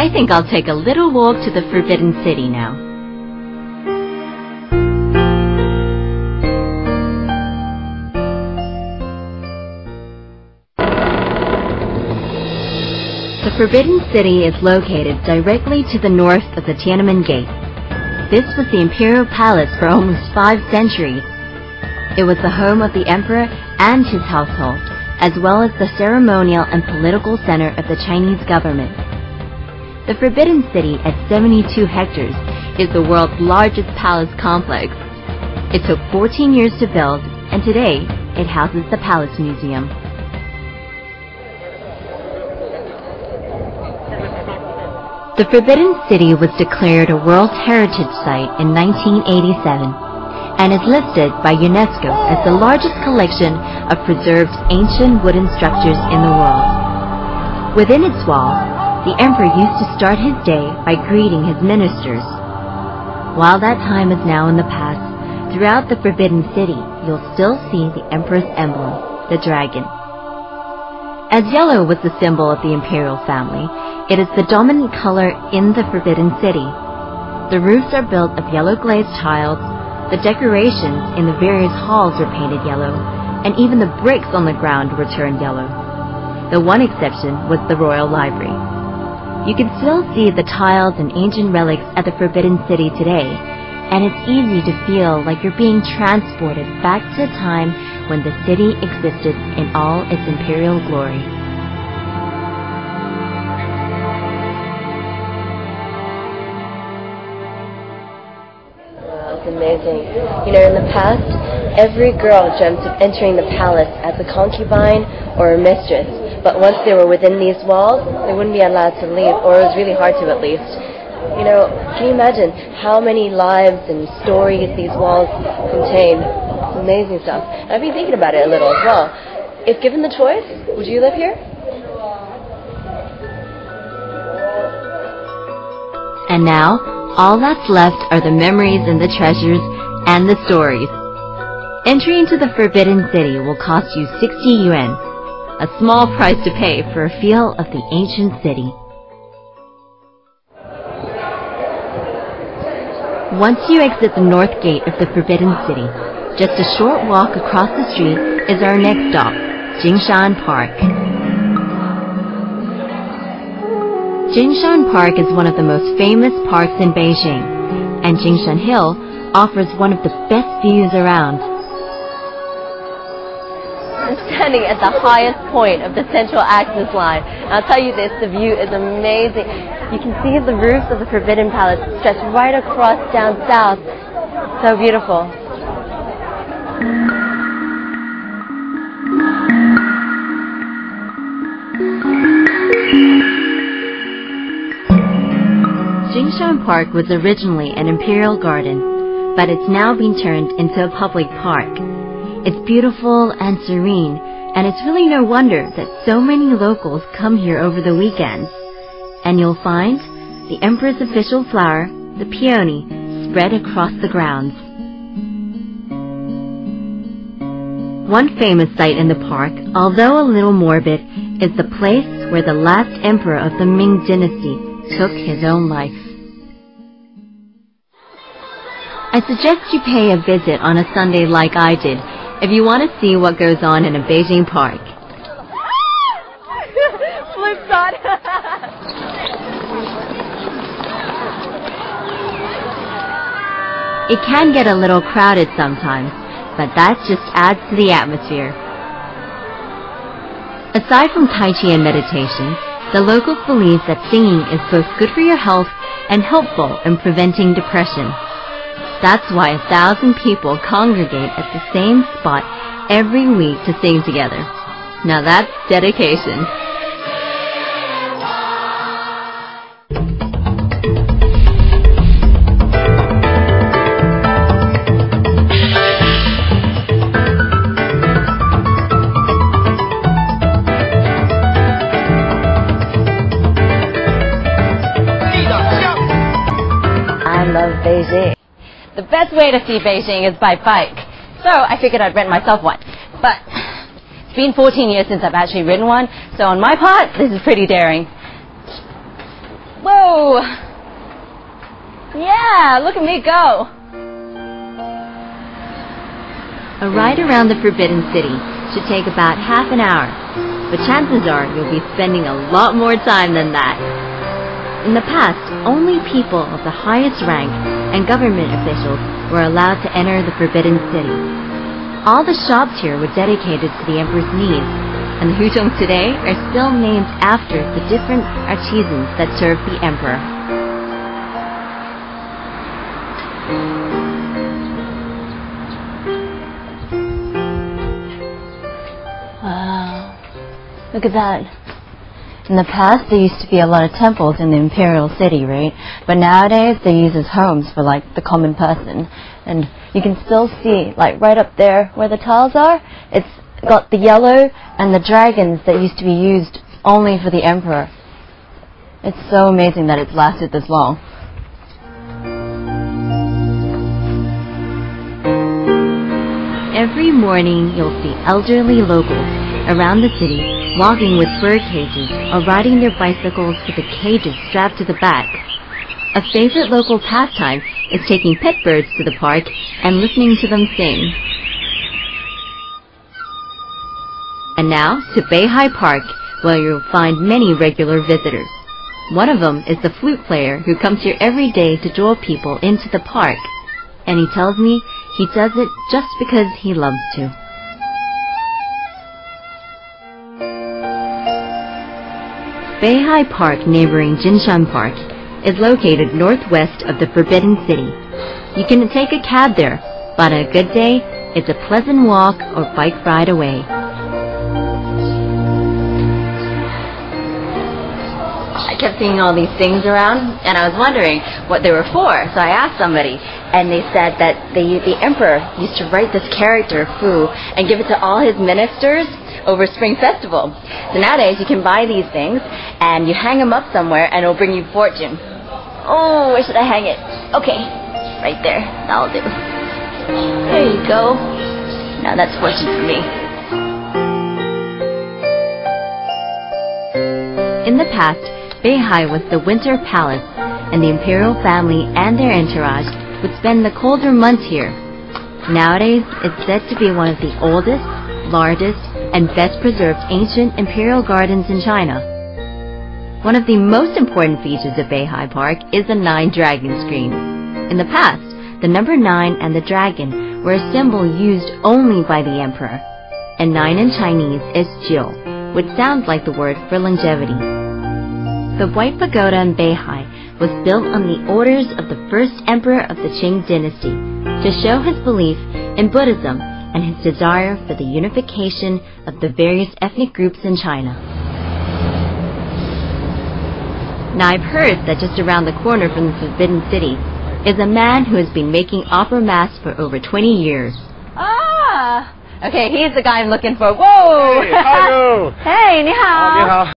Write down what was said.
I think I'll take a little walk to the Forbidden City now. The Forbidden City is located directly to the north of the Tiananmen Gate. This was the imperial palace for almost 5 centuries. It was the home of the emperor and his household, as well as the ceremonial and political center of the Chinese government. The Forbidden City, at 72 hectares, is the world's largest palace complex. It took 14 years to build, and today it houses the Palace Museum. The Forbidden City was declared a World Heritage Site in 1987 and is listed by UNESCO as the largest collection of preserved ancient wooden structures in the world. Within its walls, the emperor used to start his day by greeting his ministers. While that time is now in the past, throughout the Forbidden City, you'll still see the emperor's emblem, the dragon. As yellow was the symbol of the imperial family, it is the dominant color in the Forbidden City. The roofs are built of yellow glazed tiles, the decorations in the various halls were painted yellow, and even the bricks on the ground were turned yellow. The one exception was the Royal Library. You can still see the tiles and ancient relics at the Forbidden City today, and it's easy to feel like you're being transported back to a time when the city existed in all its imperial glory. It's amazing. You know, in the past, every girl dreamt of entering the palace as a concubine or a mistress. But once they were within these walls, they wouldn't be allowed to leave, or it was really hard to at least. You know, can you imagine how many lives and stories these walls contain? It's amazing stuff. And I've been thinking about it a little as well. If given the choice, would you live here? And now, all that's left are the memories and the treasures and the stories. Entry into the Forbidden City will cost you 60 yuan, a small price to pay for a feel of the ancient city. Once you exit the north gate of the Forbidden City, just a short walk across the street is our next stop, Jingshan Park. Jingshan Park is one of the most famous parks in Beijing, and Jingshan Hill offers one of the best views around. I'm standing at the highest point of the central axis line. And I'll tell you this, the view is amazing. You can see the roofs of the Forbidden Palace stretch right across down south. So beautiful. Jingshan Park was originally an imperial garden, but it's now been turned into a public park. It's beautiful and serene, and it's really no wonder that so many locals come here over the weekends. And you'll find the emperor's official flower, the peony, spread across the grounds. One famous site in the park, although a little morbid, is the place where the last emperor of the Ming dynasty took his own life. I suggest you pay a visit on a Sunday like I did if you want to see what goes on in a Beijing park. Flip shot. It can get a little crowded sometimes, but that just adds to the atmosphere. Aside from Tai Chi and meditation, the locals believe that singing is both good for your health and helpful in preventing depression. That's why 1,000 people congregate at the same spot every week to sing together. Now that's dedication. I love Beijing. The best way to see Beijing is by bike. So I figured I'd rent myself one. But it's been 14 years since I've actually ridden one, so on my part, this is pretty daring. Whoa! Yeah, look at me go! A ride around the Forbidden City should take about half an hour, but chances are you'll be spending a lot more time than that. In the past, only people of the highest rank and government officials were allowed to enter the Forbidden City. All the shops here were dedicated to the emperor's needs, and the hutongs today are still named after the different artisans that served the emperor. Wow, look at that. In the past, there used to be a lot of temples in the imperial city, right? But nowadays, they're used as homes for, like, the common person. And you can still see, like, right up there where the tiles are, it's got the yellow and the dragons that used to be used only for the emperor. It's so amazing that it's lasted this long. Every morning, you'll see elderly locals around the city walking with bird cages or riding their bicycles with the cages strapped to the back. A favorite local pastime is taking pet birds to the park and listening to them sing. And now to Beihai Park, where you'll find many regular visitors. One of them is the flute player who comes here every day to draw people into the park. And he tells me he does it just because he loves to. Beihai Park, neighboring Jinshan Park, is located northwest of the Forbidden City. You can take a cab there, but on a good day, it's a pleasant walk or bike ride away. I kept seeing all these things around, and I was wondering what they were for, so I asked somebody, and they said that the emperor used to write this character, Fu, and give it to all his ministers over Spring Festival. So nowadays you can buy these things and you hang them up somewhere and it'll bring you fortune. Oh, where should I hang it? Okay, right there. That'll do. There you go. Now that's fortune for me. In the past, Beihai was the winter palace, and the imperial family and their entourage would spend the colder months here. Nowadays, it's said to be one of the oldest, largest, and best-preserved ancient imperial gardens in China. One of the most important features of Beihai Park is the 9 dragon screen. In the past, the number 9 and the dragon were a symbol used only by the emperor, and 9 in Chinese is jiu, which sounds like the word for longevity. The White Pagoda in Beihai was built on the orders of the first emperor of the Qing dynasty to show his belief in Buddhism and his desire for the unification of the various ethnic groups in China. Now I've heard that just around the corner from the Forbidden City is a man who has been making opera masks for over 20 years. Ah! Okay, he's the guy I'm looking for. Whoa! Hey, how are you? Hey, 你好. 你好